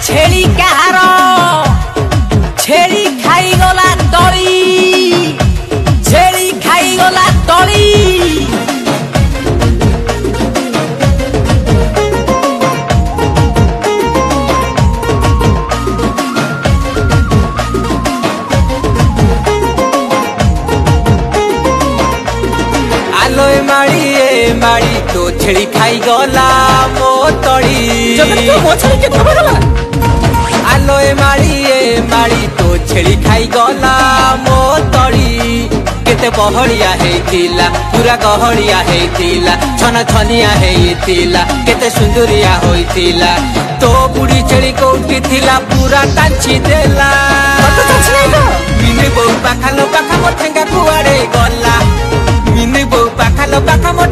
छेली कहार छेली खाई गला तली छेली खाई गला तली आलोए माड़ी तो छेली खाई गला मो तड़ी आलोए माड़ी तो छेली खाई गला मो तड़ी केते बहड़िया हेतिला पूरा गहड़िया हेतिला छन छनिया हेतिला केते सुंदरिया होइतिला तो बुढ़ी छेली कोउठी थिला पूरा टांची देला मिनी बो पाखा लो पाखा मोर ठेंगा कुआड़े गला मिनी बो पाखा लो पाखा मोर